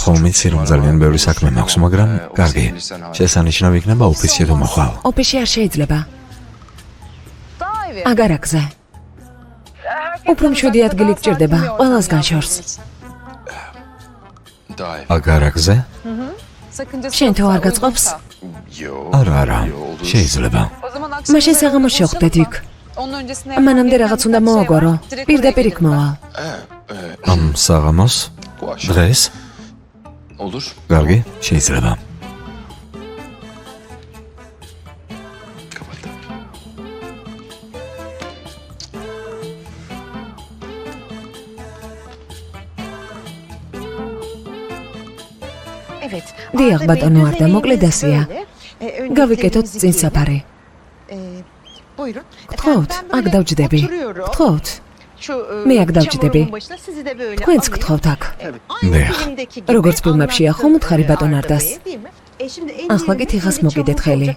ხომ იცი რომ ძალიან ბევრი საქმე მაქვს, მაგრამ კარგი. შესანიშნავი იქნება ოფისში თუ მოხვალ. ოფისში არ შეიძლება. აგარაკზე. უფრო მშვიდი ადგილი გჭირდება, ყველას განშორს. აგარაკზე? შენ თუ არ გაწყობს? არა, შეიძლება. მაშინ საღამოს შევხვდეთ იქ. მანამდე რაღაც უნდა მოვაგვარო. პირდაპირ იქ მოვალ. ამ საღამოს? დღეს? კარგი, შეიძლება. დიახ, ბატონო არ და მოკლედ ასეა. გავიკეთოთ წინ საფარი. გთხოვთ, აქ დავჯდები. გთხოვთ. მე აქ დავჯდები. თქვენც გთხოვთ აქ. დიახ. როგორც ფილმებშია ხომ უთხარი ბატონ არდას. ახლა კი თიხას მოგიდეთ ხელი.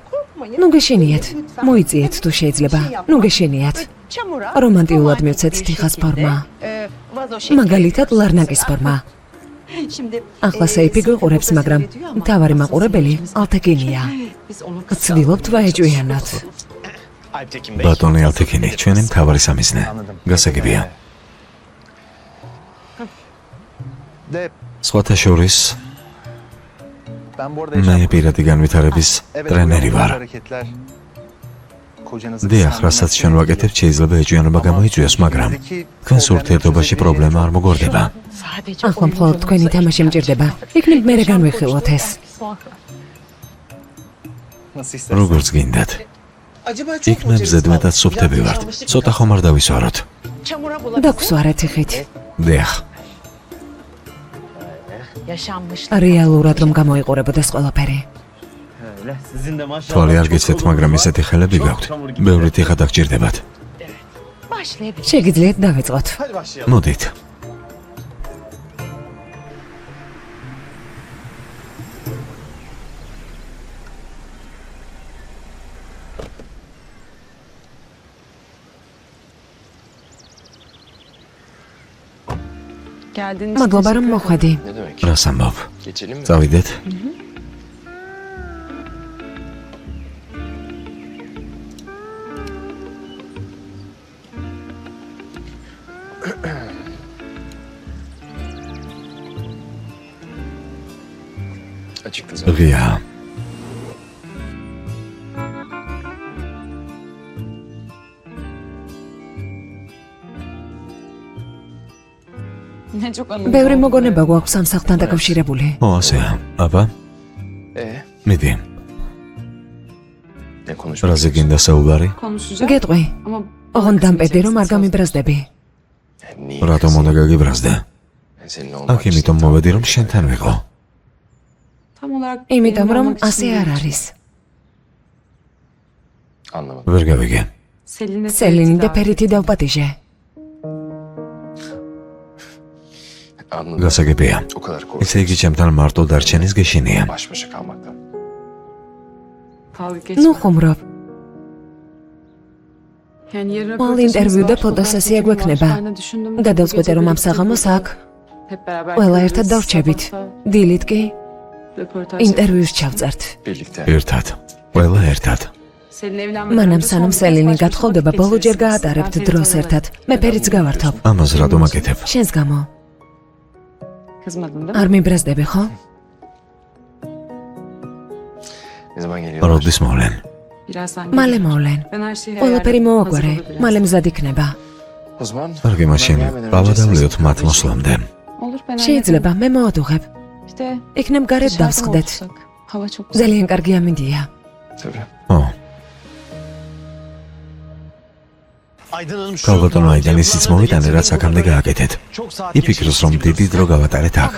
ნუ გეშინიათ. მოიწიეთ თუ შეიძლება. ნუ გეშინიათ. რომანტიულად მივცეთ თიხას ფორმა. მაგალითად ლარნაკის ფორმა. ახლა სეიფი გვიყურებს, მაგრამ მთავარი მაყურებელი ალთეკინია. ვცდილობთ ვაეჭვიანოთ. ბატონი ალთეკინი, ჩვენი მთავარი სამიზნე. გასაგებია. სხვათა შორის მე პირადი განვითარების ტრენერი ვარ. დიახ, რასაც ჩვენ ვაკეთებთ, შეიძლება ეჭვიანობა გამოიწვიოს, მაგრამ თქვენს ურთიერთობაში პრობლემა არ მოგვარდება. ახლა მხოლოდ თქვენი თამაში მჭირდება. იქნებ მერე განვიხილოთ ეს. როგორც გინდათ. იქნებ ზედმეტად სუფთები ვართ. ცოტა ხომ არ დავისვაროთ. დაგვსვარეთ იხით. დიახ. რეალურად რომ გამოიყურებოდეს ყველაფერი. თვალი არ გიცეთ, მაგრამ ესეთი ხელები გაქვთ. ბევრი თიხა დაგჭირდებათ. შეგიძლიათ დავიწყოთ. მოდით. მადლობა რომ მოხვედი. რას ამბობ? წავიდეთ? ღია. ბევრი მოგონება გვაქვს ამ სახლთან დაკავშირებული. ო, ასეა. აბა? მიდი. რაზე გინდა საუბარი? გეტყვი. ოღონდ დამპედი რომ არ გამიბრაზდები. რატომ უნდა გაგიბრაზდე? აქ იმიტომ მოვედი რომ შენთან ვიყო. იმიტომ რომ ასე არ არის. ვერ გავიგე. სელინი და ფერითი დავპატიჟე. გასაგებია. ესე იგი ჩემთან მარტო დარჩენის გეშინია. ნუ ხუმრობ. მალ ინტერვიუ და ფოტოსესია გვექნება. გადავწყვეტე რომ ამ საღამოს აქ ყველა ერთად დავრჩებით. დილით კი ინტერვიუს ჩავწერთ. ერთად. ყველა ერთად. მანამ სანამ სელინი გათხოვდება, ბოლოჯერ გაატარებთ დროს ერთად. მე ფერიც გავართობ. ამას რატომ აკეთებ? შენს გამო. არ მიბრაზდები, ხო? როდის მოვლენ? მალე მოვლენ. ყველაფერი მოვაგვარე, მალე მზად იქნება. კარგი, მაშინ გავადავლიოთ მათ მოსვლამდე. შეიძლება, მე მოვადუღებ. იქნებ გარეთ დავსხდეთ. ძალიან კარგი ამინდია. ო. ქალბატონო აიდანის მოვიტანე, რაც აქამდე გააკეთეთ. იფიქროს, რომ დიდი დრო გავატარეთ აქ.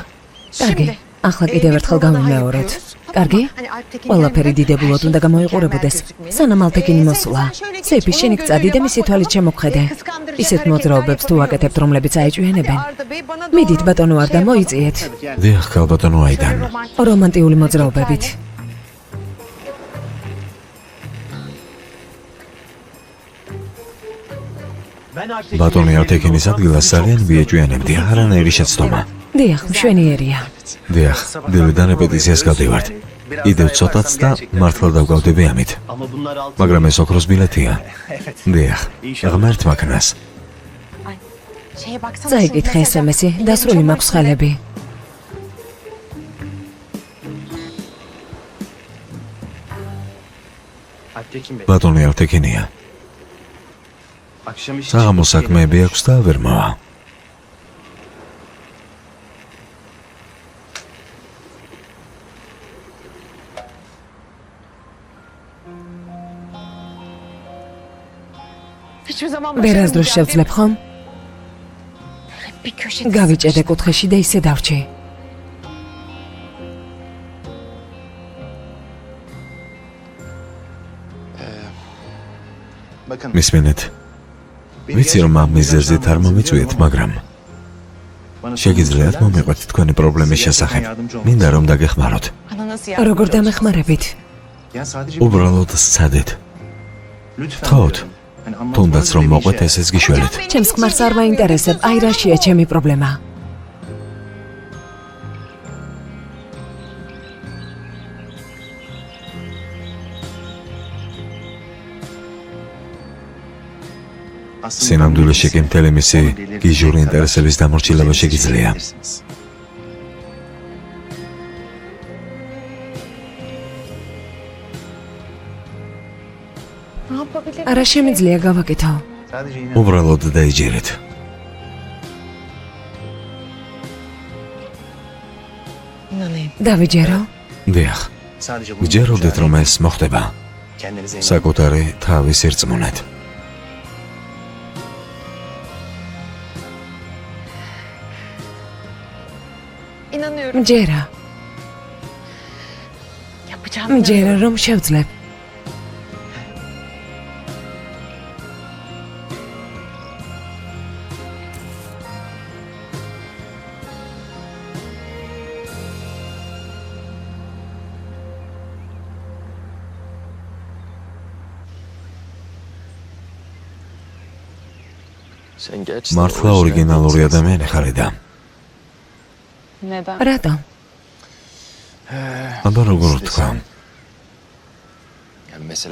კარგი, ახლა კიდევ ერთხელ გავიმეორეთ. კარგი? ყველაფერი დიდებულად უნდა გამოიყურებოდეს. სანამ ალთეკინი მოსულა. სეიფი შენი გწადი და მისი თვალით შემოგხედე. ისეთ მოძრაობებს თუ აკეთებთ, რომლებიც აეჭვიანებენ. მიდით ბატონო არ და მოიწიეთ. დიახ, ქალბატონო აიდან. რომანტიული მოძრაობებით. ბატონი ალთექინის ადგილას ძალიან ვიეჭვიანებდი, არანაირი შეცდომა. დიახ, მშვენიერია. დიახ, დილიდან რეპეტიციას გავდივართ. კიდევ ცოტაც და მართლა დავგავდები ამით. მაგრამ ეს ოქროს ბილეთია. დიახ, ღმერთ მაქნას. წაიკითხე SMS-ი, დასრული მაქვს ხელები. ბატონი ალთექინია. საღამოს საქმეები აქვს და ვერ მოვა. ვერასდროს შევძლებ ხომ? გავიჭედე კუთხეში და ისე დავრჩი. მისმენეთ. ვიცი რომ ამ მიზეზით არ მომიწვიეთ, მაგრამ შეგიძლიათ მომიყვეთ თქვენი პრობლემის შესახებ. მინდა რომ დაგეხმაროთ. როგორ დამეხმარებით? უბრალოდ სცადეთ. თხოვთ. თუნდაც რომ მოყვეთ, ესეც გიშველეთ. ჩემს ქმარს არ მაინტერესებ, აი რაშია ჩემი პრობლემა. სინამდვილეში კი მთელი მისი გიჟური ინტერესების დამორჩილება შეგიძლია. არა შემიძლია გავაკეთო. უბრალოდ დაიჯერეთ. დავიჯერო? დიახ, გჯეროდეთ რომ ეს მოხდება. საკუთარი თავის ირწმუნეთ. მჯერა რომ შევძლებ. მართლა ორიგინალური ადამიანი ხარ და რატომ? აბა როგორ ვთქვა?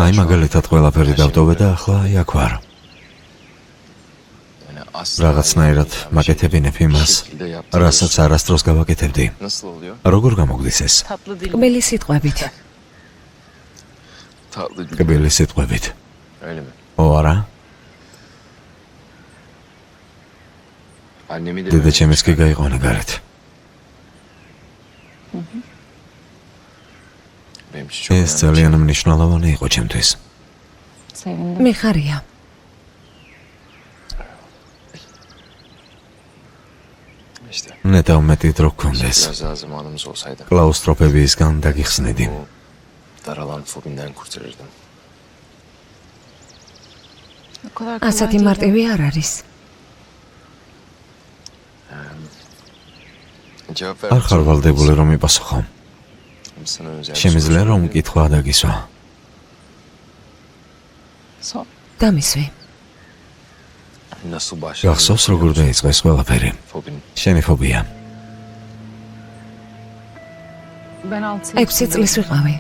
აი მაგალითად ყველაფერი დავტოვე და ახლა აქ ვარ. რაღაცნაირად მაკეთებინებ იმას, რასაც არასდროს გავაკეთებდი. როგორ გამოგდის ეს? კბილი სიტყვებით. კბილი სიტყვებით. ო არა? დედაჩემის კი გაიყვანა გარეთ. ეს ძალიან მნიშვნელოვანი იყო ჩემთვის. მიხარია. ნეტავ მეტი დრო გქონდეს. კლაუსტროფებისგან დაგიხსნიდი. ასეთი მარტივი არ არის. არ ხარ ვალდებული რომ იპასუხო. შემიძლია რომ კითხვა დაგისვა. დამისვი. გახსოვს როგორ დაიწყო ეს ყველაფერი? შენი ფობია. 6 წლის ვიყავი.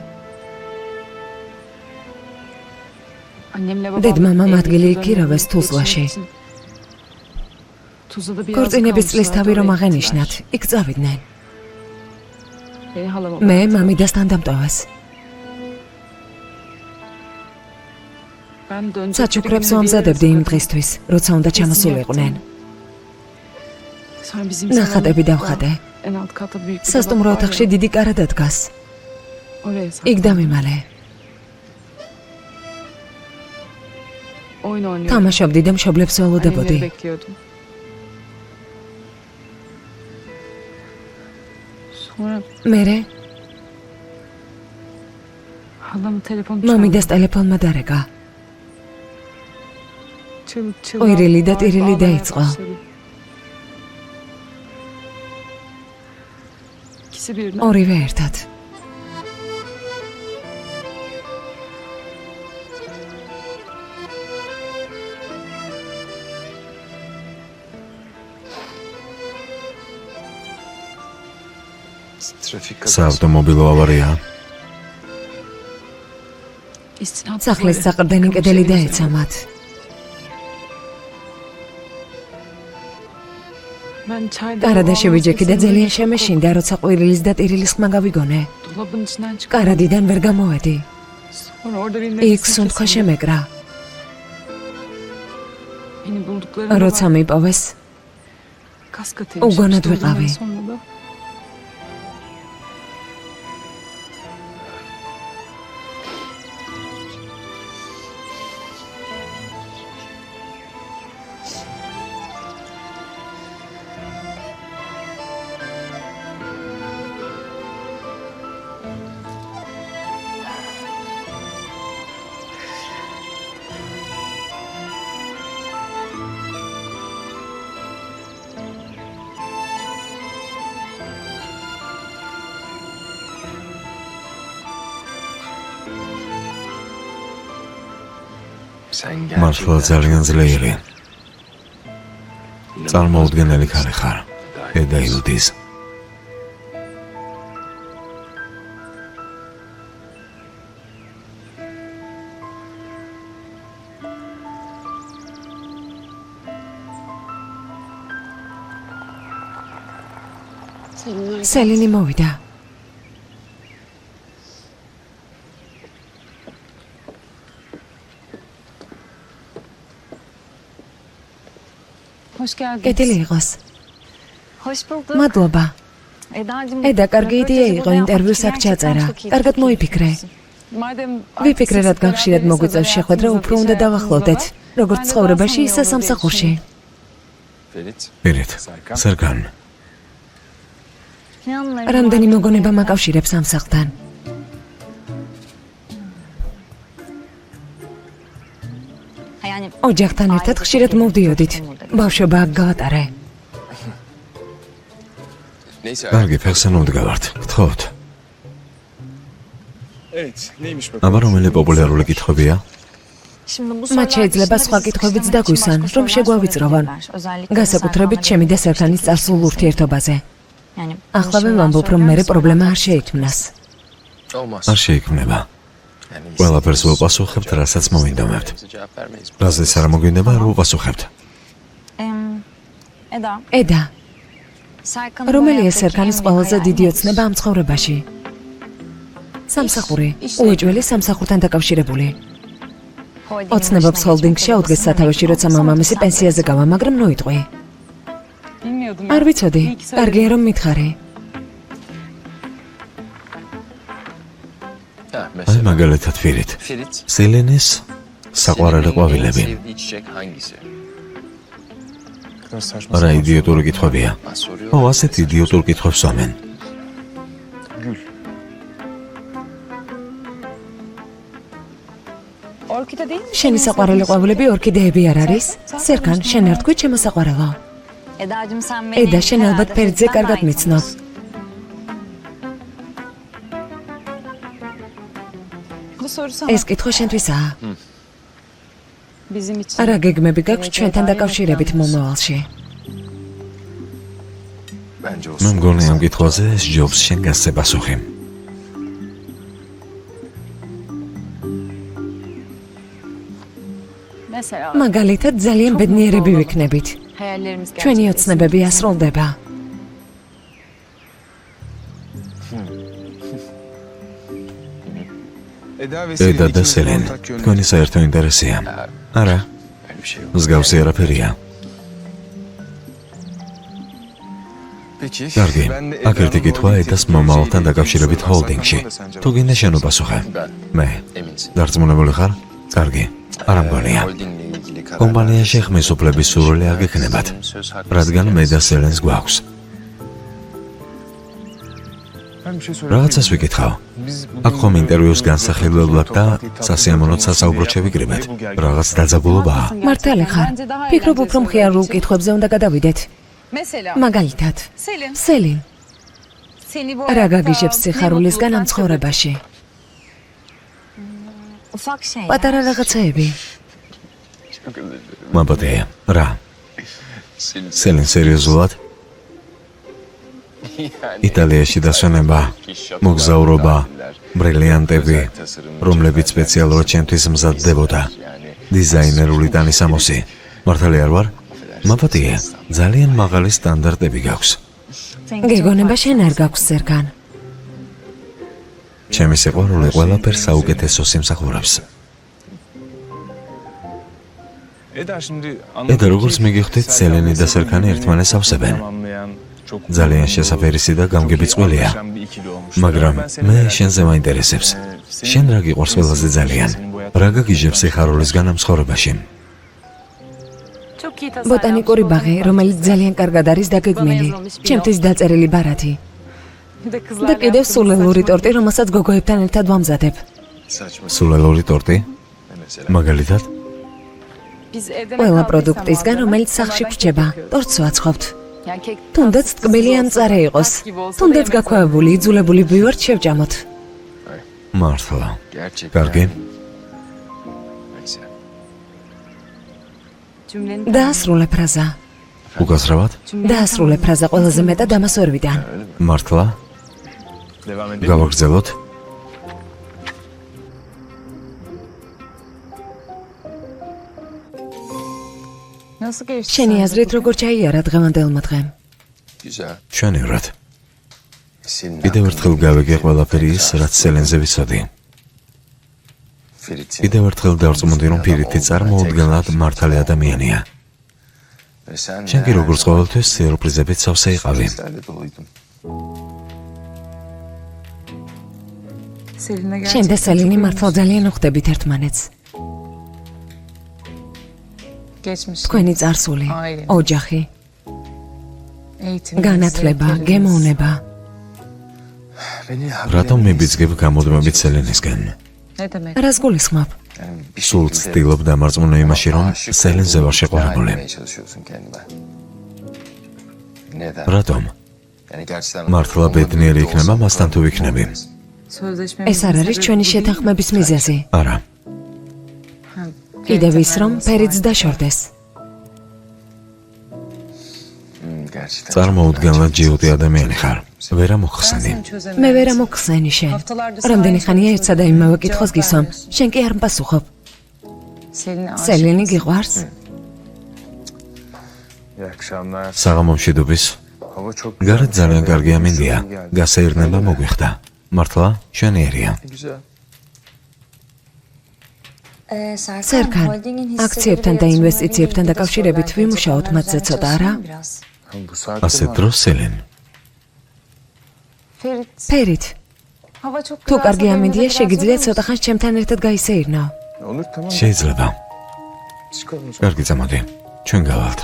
დედმამამ ადგილი იქირავეს თუზლაში. ქორწინების წლისთავი რომ აღენიშნათ, იქ წავიდნენ. მე მამიდასთან დამტოვეს. საჩუქრებს ვამზადებდი იმ დღისთვის, როცა უნდა ჩამოსულიყვნენ. ნახატები დავხატე. სასტუმრო ოთახში დიდი კარადა დგას. იქ დავიმალე. თამაშობდი და მშობლებს ველოდებოდი. მერე მამიდას ტელეფონმა დარეკა. ოირილი და ტირილი დაიწყო. ორივე ერთად. საავტომობილო ავარია. სახლის საყრდენი კედელი დაეცა მათ. კარადა შევიჯექი და ძალიან შემეშინდა, როცა ყვირილის და ტირილის ხმა გავიგონე. კარადიდან ვერ გამოვედი. იქ სუნთქვა შემეკრა. როცა მიპოვეს, უგონად ვიყავი. მართლა ძალიან ძლიერი. წარმოუდგენელი ქალი ხარ. ედა ილდის. სელინი მოვიდა. კეთილი იყოს. მადლობა. ედა, კარგი იდეა იყო ინტერვიუს აქ ჩაწერა. კარგად მოიფიქრე. ვიფიქრე, რადგან ხშირად მოგვიწევს შეხვედრა, უფრო უნდა დავახლოვდეთ. როგორც ცხოვრებაში, ისე სამსახურში. პირით, სერგან. რამდენი მოგონება მაკავშირებს ამ სახლთან? ოჯახთან ერთად ხშირად მოვდიოდით. ბავშვობა აქ გავატარე. კარგი, ფეხსან ვდგავართ. გთხოვთ. აბა რომელი პოპულარული კითხვებია? მათ შეიძლება სხვა კითხვებიც დაგვისვან, რომ შეგვავიწროვონ. განსაკუთრებით ჩემი და სერგანის წარსულ ურთიერთობაზე. ახლავე ვამბობ, რომ მერე პრობლემა არ შეიქმნას. არ შეიქმნება. ყველაფერს ვუპასუხებთ, რასაც მოვინდომებთ. რაზეც არ მოგვინდება, არ ვუპასუხებთ. ედა, რომელია სერგანის ყველაზე დიდი ოცნება ამ ცხოვრებაში? სამსახური, უეჭველი სამსახურთან დაკავშირებული. ოცნებობს ჰოლდინგში აუდგეს სათავეში, როცა მამამისი პენსიაზე გავა, მაგრამ ნოიტყვი. არ ვიცოდი, კარგია რომ მითხარი. აი მაგალითად ფირით. სელენის საყვარელი ყვავილები. რა იდიოტური კითხვებია. ო, ასეთ იდიოტურ კითხვებს ვამენ. შენი საყვარელი ყვავილები ორქიდეები არ არის? სერგან, შენ არ თქვი ჩემო საყვარელო. ედა, შენ ალბათ ფერდზე კარგად მიცნობ. ეს კითხვა შენთვისაა. რა გეგმები გაქვს ჩვენთან დაკავშირებით მომავალში? მე მგონი ამ კითხვაზე ჯობს შენ გასცე პასუხი. მაგალითად, ძალიან ბედნიერები ვიქნებით. ჩვენი ოცნებები ასრულდება. ედა და სელენ, თქვენი საერთო ინტერესია. არა, მსგავსი არაფერია. კარგი, აქ ერთი კითხვა ედას მომავალთან დაკავშირებით ჰოლდინგში. თუ გინდა შენ უპასუხე. მე, დარწმუნებული ხარ? კარგი, არ მგონია. კომპანიაში ხმის უფლების სურვილი არ გექნებათ, რადგან მე და სელენს გვაქვს. რაღაცას ვიკითხავ. აქ ხომ ინტერვიუს განსახილველად და სასიამოვნოდ სასაუბროდ შევიკრიბეთ. რაღაც დაძაბულობაა. მართალი ხარ. ფიქრობ, უფრო მხიარულ კითხვებზე უნდა გადავიდეთ. მაგალითად, სელინ. რა გაგიჟებს სიხარულისგან ამ ცხოვრებაში? პატარა რაღაცეები. მაბადეა, რა? სელენ სერიოზულად? იტალიაში დასვენება, მოგზაურობა, ბრილიანტები, რომლებიც სპეციალურად ჩემთვის მზადდებოდა. დიზაინერული ტანისამოსი. მართალი არ ვარ? მაპატია, ძალიან მაღალი სტანდარტები გაქვს. გეგონება შენ არ გაქვს ზერგან. ჩემი სიყვარული ყველაფერს საუკეთესოს იმსახურებს. ედა, როგორც მიგხვდით, სელენი და სერქანი ერთმანეთს ავსებენ. ძალიან შესაფერისი და გამგებიწყველია. მაგრამ მე შენზე მაინტერესებს. შენ რა გიყვარს ყველაზე ძალიან? რა გაგიჟებს სიხარულისგან ამ ცხოვრებაში? ბოტანიკური ბაღი, რომელიც ძალიან კარგად არის დაგეგმილი. ჩემთვის დაწერილი ბარათი. და კიდევ სულელური ტორტი, რომელსაც გოგოებთან ერთად ვამზადებ. სულელური ტორტი? მაგალითად? ყველა პროდუქტისგან, რომელიც სახლში გვჭება, ტორტს ვაცხობთ. თუნდაც ტკბილი ან მწარე იყოს. თუნდაც გაქვავებული, იძულებული ვივართ შევჭამოთ. მართლა. კარგი. დაასრულე ფრაზა. უკასრავად? დაასრულე ფრაზა ყველაზე მეტად ამას ორვიდან. მართლა? გავაგრძელოთ? შენი აზრით როგორ ჩაიარა დღევანდელმა დღემ? ჩვენივრად. კიდევ ერთხელ გავიგე ყველაფერი ის, რაც სელენზე ვიცოდი. კიდევ ერთხელ დავწმუნდი, რომ ფირითი წარმოუდგენლად მართალი ადამიანია. შენ კი როგორც ყოველთვის სიურპრიზებით სავსე იყავი. შენ და სელინი მართლა ძალიან უხდებით ერთმანეთს. თქვენი წარსული, ოჯახი, განათლება, გემოვნება. რატომ მიბიძგებ გამოდმებით სელენისგან? რას გულისხმობ? სულ ცდილობ დამარწმუნო იმაში, რომ სელენზე ვარ შეყვარებული. რატომ? მართლა ბედნიერი იქნება მასთან თუ ვიქნები? ეს არ არის ჩვენი შეთანხმების მიზეზი. არა. კიდევ ის, რომ ფერიც დაშორდეს. წარმოუდგენლად ჯიუტი ადამიანი ხარ. ვერა მოხსენი. მე ვერ ამოგხსენი შენ. რამდენი ხანია ერთსა და იმავე კითხვას გისვამ, შენ კი არ მპასუხობ. სელენი გიყვარს? საღამომში დუბის. გარეთ ძალიან კარგი ამინდია. გასეირნება მოგვიხდა. მართლა შენიერია. სერგან, აქციებთან და ინვესტიციებთან დაკავშირებით ვიმუშაოთ მათზე ცოტა, არა? ასეთ დროს სელენ. ფერით. თუ კარგი ამინდია, შეგიძლიათ ცოტა ხანს ჩემთან ერთად გაისეირნო. შეიძლება. კარგი, წამოდი. ჩვენ გავალთ.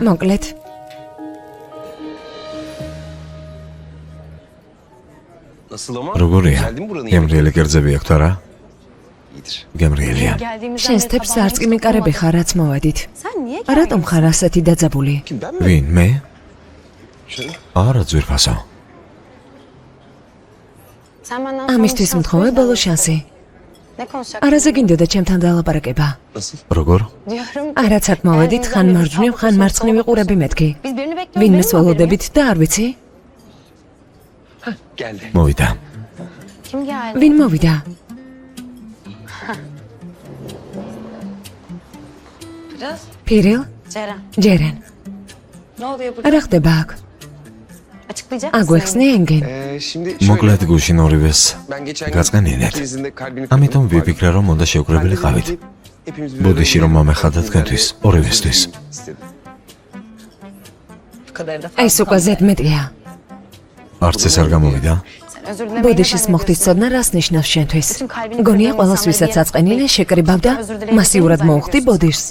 მოკლედ. როგორია? გემრიელი კერძები აქვთ არა? გემრიელია. შენ სტეპს არც კი მიკარები ხარ, რაც მოვედით. რატომ ხარ ასეთი დაძაბული? ვინ, მე? არა, ძვირფასო. ამისთვის მთხოვე ბოლო შანსი. არაზე გინდოდა ჩემთან დალაპარაკება. როგორ? არაც აქ მოვედით, ხან მარჯვნივ, ხან მარცხნივ ვიყურები მეთქი. ვინმეს ველოდებით და არ ვიცი? მოვიდა. ვინ მოვიდა? პირილ? ჯერენ. რა ხდება აქ? აგვეხსნე ენგენ? მოკლედ გუშინ ორივეს გაწყენინეთ. ამიტომ ვიფიქრე, რომ უნდა შევკრებილიყავით. ბოდიში რომ მომეხადა თქვენთვის, ორივესთვის. ეს უკვე ზედმეტია. არც ეს არ გამოვიდა? ბოდიშის მოხდის ცოდნა რას ნიშნავს შენთვის? გონია ყველას ვისაც აწყენინა შეკრიბავდა, მასიურად მოუხდი ბოდიშს.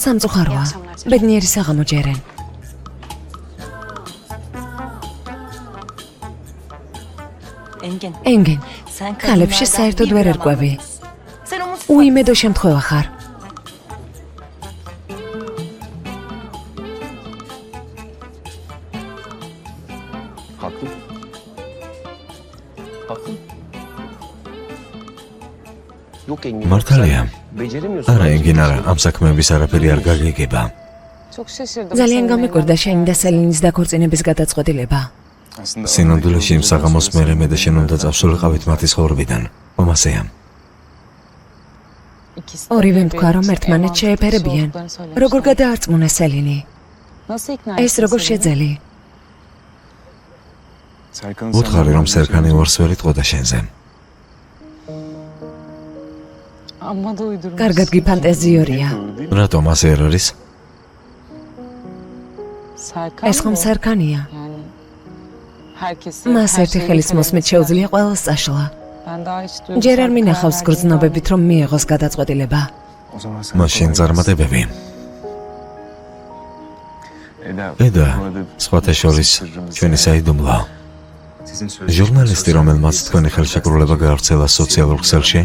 სამწუხაროა, ბედნიერი საღამო ჯერენ. ენგენ, ქალებში საერთოდ ვერ ერკვევი. უიმედო შემთხვევა ხარ. მართალია, არა, ენგინარა, ამ საქმეების არაფერი არ გაგიგება. ძალიან გამიკვირდა შენი და სელინის დაქორწინების გადაწყვეტილება. სინამდვილეში იმ საღამოს მერე მე და შენ უნდა წავსულიყავით მათი ცხოვრებიდან. მომასეა. ორივემ თქვა, რომ ერთმანეთს შეეფერებიან. როგორ გადაარწმუნა სელინი? ეს როგორ შეძელი? უთხარი, რომ სერქანი უარს ვერ იტყოდა შენზე. კარგად გიფანტეზიორია. რატომ ასე არ არის? ეს ხომ სერქანია. მას ერთი ხელის მოსმით შეუძლია ყველას წაშლა. ჯერ არ მინახავს გრძნობებით, რომ მიიღოს გადაწყვეტილება. მაშინ წარმატებები. ედა, სხვათა შორის, ჩვენი საიდუმლო. ჟურნალისტი, რომელმაც თქვენი ხელშეკრულება გაავრცელა სოციალურ ქსელში,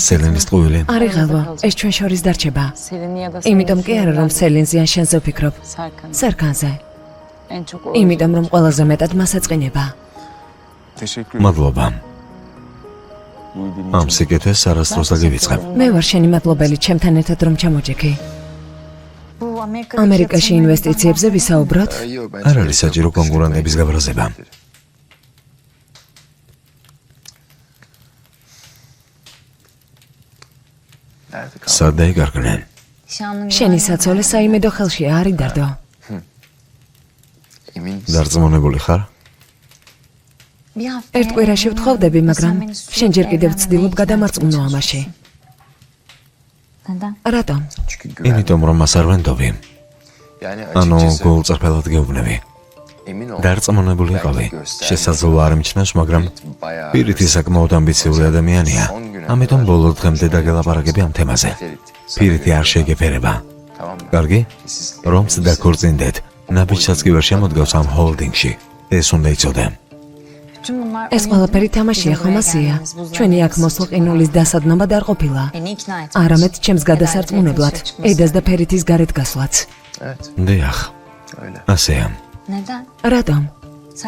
სელინის ტყუილი. არიღალვა, ეს ჩვენ შორის დარჩება. იმიტომ კი არა, რომ სელინზე ან შენზე ვფიქრობ. სერქანზე. იმიტომ, რომ ყველაზე მეტად მას ეწყინება. მადლობა. ამ სიკეთეს არასდროს დაგივიწყებ. მე ვარ შენი მადლობელი, ჩემთან ერთად რომ ჩამოჯექი. ამერიკაში ინვესტიციებზე ვისაუბროთ? არ არის საჭირო კონკურენტების გაბრაზება. სად დაიგარგნენ? შენი საცოლე საიმედო ხელშია, არის დარდო. დარწმუნებული ხარ? ერთ კვირაში ვთხოვდები, მაგრამ შენ ჯერ კიდევ ვცდილობ გადამარწმუნო ამაში. რატომ? იმიტომ, რომ მას არ ვენდობი. ანუ გულწრფელად გეუბნები. დარწმუნებული იყავი. შესაძლოა არ მიჩნევს, მაგრამ პირითი საკმაოდ ამბიციური ადამიანია. ამიტომ ბოლო დღემდე დაგელაპარაკები ამ თემაზე. პირითი არ შეგეფერება. კარგი? რომც დაქორწინდეთ, ნაბიჯსაც კი ვერ შემოდგავს ამ ჰოლდინგში. ეს უნდა იცოდე. ეს ყველაფერი თამაშია, ხომ ასეა? ჩვენი აქ მოსულ ყინულის დასადნობა არ ყოფილა. არამედ ჩემს გადასარწმუნებლად, ედას და ფერითის გარეთ გასვლაც. დიახ. ასეა. რატომ?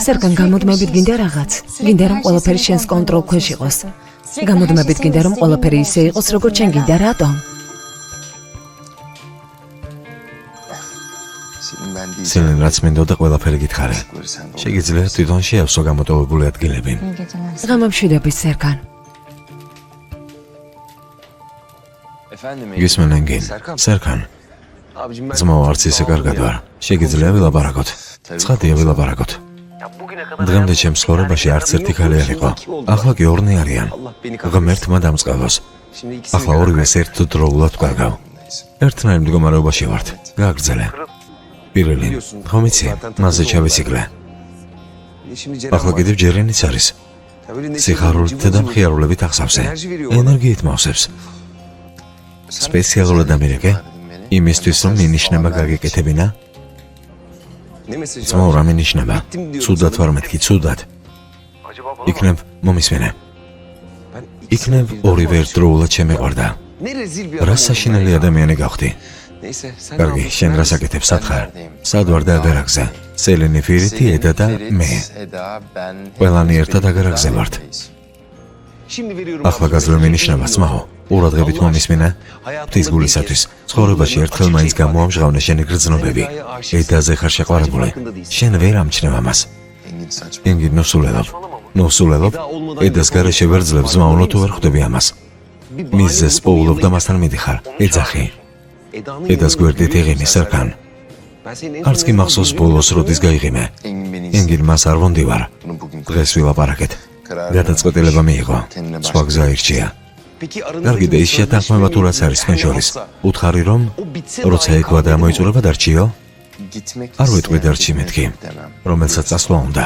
სერგან გამოდმებით გინდა რაღაც? გინდა რომ ყველაფერი შენს კონტროლ ქვეშ იყოს? გამოდმებით გინდა რომ ყველაფერი ისე იყოს, როგორც შენ გინდა, რატომ? სელენ რაც მინდოდა ყველაფერი გითხარი. შეგიძლია თვითონ შეავსო გამოტოვებული ადგილები. ღამამშვიდობის სერგან. გისმენ ენგინ. სერგან. ძმაო, არც ისე კარგად ვარ. შეგიძლია ვილაპარაკოთ. ცხადია ვილაპარაკოთ. დღემდე ჩემს ცხოვრებაში არც ერთი ქალი არ იყო. ახლა კი ორნი არიან. ღმერთმა დამწყალოს. ახლა ორივეს ერთდროულად ვკარგავ. ერთნაირ მდგომარეობაში ვართ. გააგრძელე. პირველი, ხომ იცი, მასზე ჩავეციკლე. ახლა კიდევ ჯერენიც არის. სიხარულით და მხიარულებით აღსავსე. ენერგიით მავსებს. სპეციალურად ამერიკე? იმისთვის, რომ მინიშნება გაგეკეთებინა? ძმაო, რა მინიშნება? ცუდად ვარ მეთქი, ცუდად. იქნებ მომისმენე. იქნებ ორივე ერთდროულად შემეყვარდა. რა საშინელი ადამიანი გავხდი. კარგი, შენ რას აკეთებ, სად ხარ? სად ვარ და აგარაგზე? სელენი, ფირითი, ედა და მე. ყველანი ერთად აგარაგზე ვართ. ახლა გაზრდა მინიშნება, ძმაო, ყურადღებით მომისმინე. ღვთის გულისათვის, ცხოვრებაში ერთხელ მაინც გამოამჟღავნე შენი გრძნობები. ედაზე ხარ შეყვარებული. შენ ვერ ამჩნევ ამას. ენგი ნოსულელობ, ედას გარეშე ვერ ძლებ, ძმაო, თუ ვერ ხვდები ამას. მიზეს პოულობ და მასთან მიდიხარ, ეძახი. ედას გვერდით ეღიმე სერგან. არც კი მახსოვს ბოლოს როდის გაიღიმე. ენგინ მას არ ვონდივარ. დღეს ვილაპარაკეთ. გადაწყვეტილება მიიღო. სხვა გზა ირჩია. კარგი და ის შეთანხმება თუ რაც არის თქვენ შორის. უთხარი რომ როცა ეკვა და მოიწურება დარჩიო? არ ვიტყვი დარჩი მეთქი, რომელსაც წასვლა უნდა.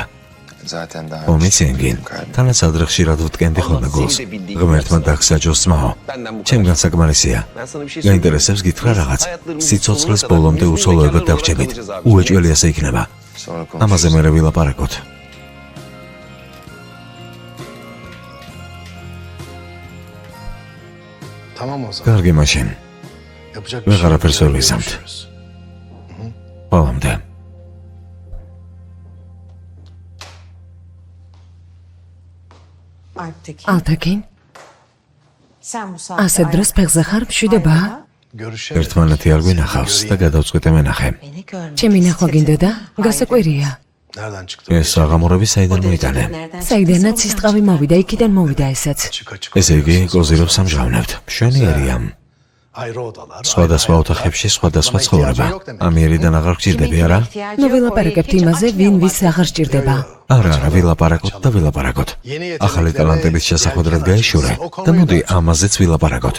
ომიცი ენგინ, თანაც ადრე ხშირად ვტკენდი ხოლმე გულს. ღმერთმა დაგსაჯოს ძმაო. ჩემგან საკმარისია. გაინტერესებს გითხრა რაღაც. სიცოცხლის ბოლომდე უცოლოებად დავრჩებით. უეჭველი ასე იქნება. ამაზე მერე ვილაპარაკოთ. კარგი მაშინ. ვეღარაფერს ვერ ვიზამთ. ბოლომდე. ალთაკინ? ასეთ დროს ფეხზე ხარ მშვიდობა? ერთმანეთი არ გვინახავს და გადავწყვიტე მენახე. ჩემი ნახვა გინდოდა? გასაკვირია. ეს საღამოები საიდან მოიტანე? საიდანაც ის ტყავი მოვიდა, იქიდან მოვიდა ესაც. ესე იგი, კოზირებს ამჟღავნებთ. მშვენიერია. სხვადასხვა ოთახებში სხვადასხვა ცხოვრება. ამიერიდან აღარ გჭირდები, არა? ნუ ვილაპარაკებთ იმაზე, ვინ ვის აღარ სჭირდება. არა, ვილაპარაკოთ და ვილაპარაკოთ. ახალი ტალანტების შესახვედრად გაეშურე და მოდი ამაზეც ვილაპარაკოთ.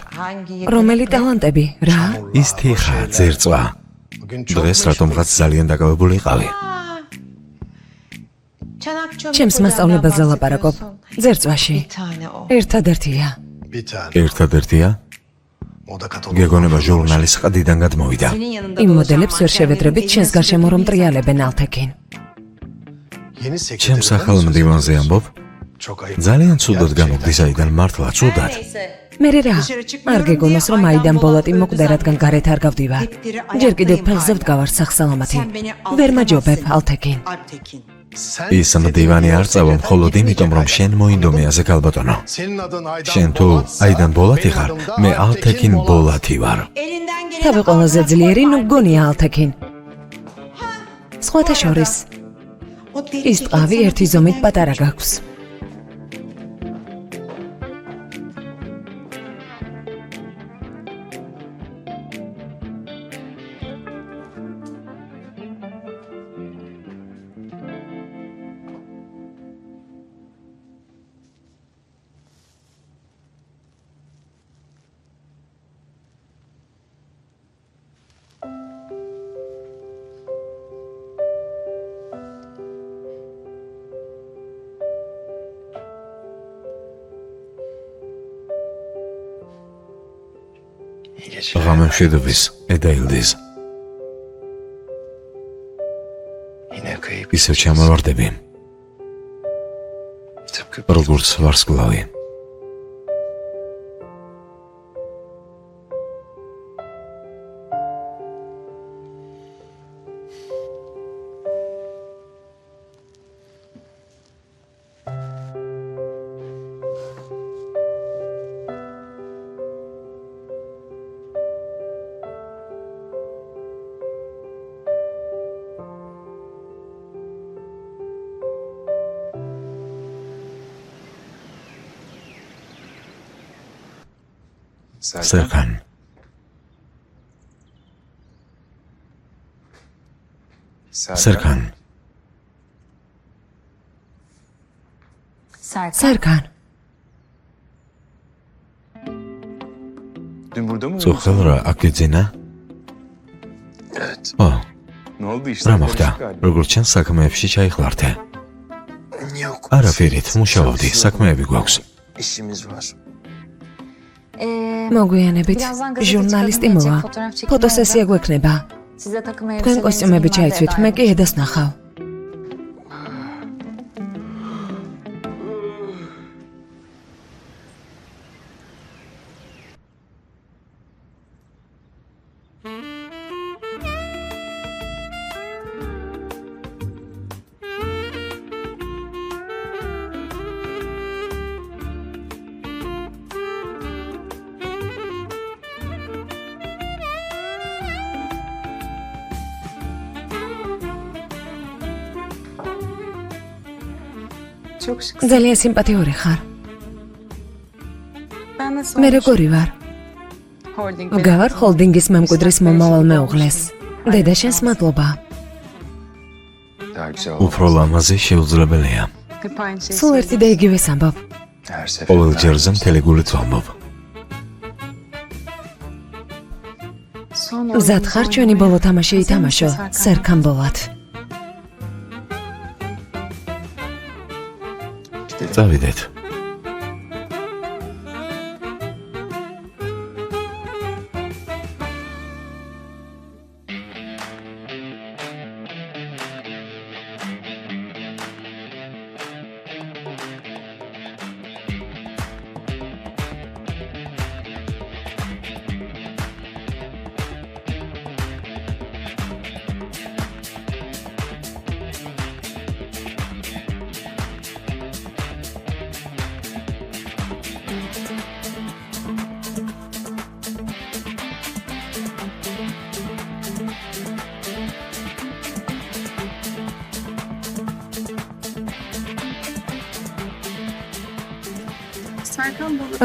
რომელი ტალანტები, რა? ის თიხა, ძერწვა. დღეს რატომღაც ძალიან დაკავებული იყავი. ჩემს მასწავლებელზე ლაპარაკობ. ძერწვაში. ერთადერთია. ერთადერთია? გეგონება ჟურნალის ყდიდან გადმოვიდა. იმ მოდელებს ვერ შევედრებით ჩვენს გარშემო რომ ტრიალებენ ალთეკინ. ჩემს ახალ მდივანზე ამბობ? ძალიან ცუდად გამოგდი საიდან მართლა ცუდად. მერე რა? არ გეგონოს რომ აიდან ბოლატი მოკვდა რადგან გარეთ არ გავდივარ. ჯერ კიდევ ფეხზე ვდგავარ სახსალამათი. ვერ მაჯობებ ალთეკინ. ის მდივანი არ წავა მხოლოდ იმიტომ რომ შენ მოინდომეაზე ქალბატონო. შენ თუ აიდან ბოლატი ხარ, მე ალთეკინ ბოლატი ვარ. თავი ყველაზე ძლიერი ნუ გონია ალთეკინ. სხვათა შორის ის ტყავი ერთი ზომით პატარა გაქვს. ღამე მშვიდობის, ედაილდის. ისევ ჩამოვარდები. როგორც ვარსკვლავი. Serkan. Serkan. Serkan. Dün burada mı? Soxelra აკეძინა? Evet. Ne oldu işte? რა მოხდა? როგორც ჩანს საქმეებში ჩაიხლართე. Yok. არაფერით, მუშაობდი, საქმეები გვაქვს. İşimiz var. მოგვიანებით ჟურნალისტი მოვა. ფოტოსესია გვექნება. თქვენ კოსტიუმები ჩაიცვით, მე კი ედას ნახავ. ძალიან სიმპათიური ხარ. მე როგორი ვარ? ვგავარ ჰოლდინგის მემკვიდრის მომავალ მეუღლეს. დედა შენს მადლობა. Daha güzel უფრო ლამაზი შეუძლებელია. სულ ერთი და იგივე ამბობ. her sefer. ყოველ ჯერზე მთელი გულით ვამბობ. მზად ხარ ჩვენი ბოლო თამაში ითამაშო, სერკან ბოლად. წავიდეთ.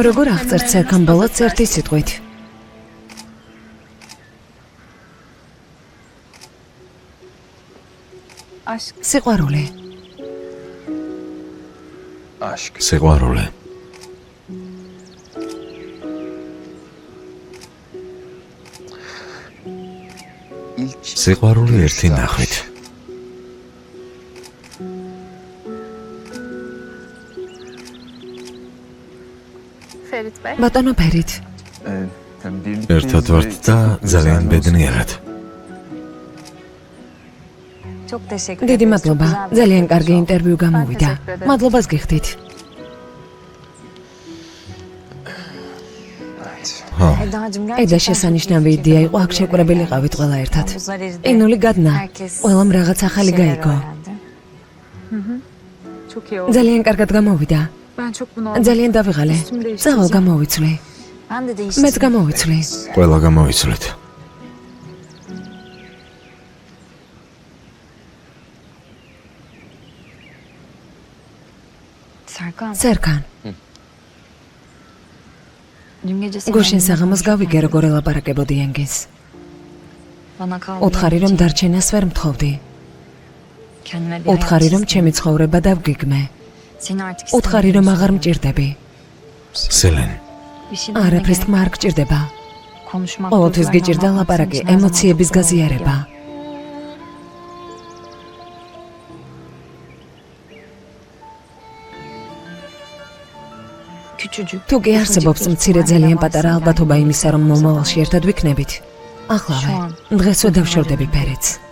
როგორ აღწერთ სერგან ბოლოც ერთი სიტყვით? სიყვარული. Aşk. სიყვარული. İlk სიყვარული ერთი ნახვით. ბატონო ფერით. ერთად ვართ და ძალიან ბედნიერად. დიდი მადლობა. ძალიან კარგი ინტერვიუ გამოვიდა. მადლობას გიხდით. ხო, ედა შესანიშნავი იდეა იყო აქ შეკვრებილიყავით ყველა ერთად. ენული გადნა. ყველამ რაღაც ახალი გაიგო. ძალიან კარგად გამოვიდა. ძალიან დავიღალე. წავალ გამოვიცვლი. მეც გამოვიცვლი. ყველა გამოვიცვლით. სერგან. გუშინ საღამოს გავიგე როგორ ელაპარაკებოდი ენგინს. უთხარი რომ დარჩენას ვერ მთხოვდი. უთხარი რომ ჩემი ცხოვრება დავგიგმე. უთხარი რომ აღარ მჭირდები. სელენ, არაფრის თქმა არ გჭირდება. ყოველთვის გიჭირდა ლაპარაკი, ემოციების გაზიარება. თუ კი არსებობს მცირე ძალიან პატარა ალბათობა იმისა, რომ მომავალში ერთად ვიქნებით, ახლავე, დღესვე დავშორდები ფერეთს.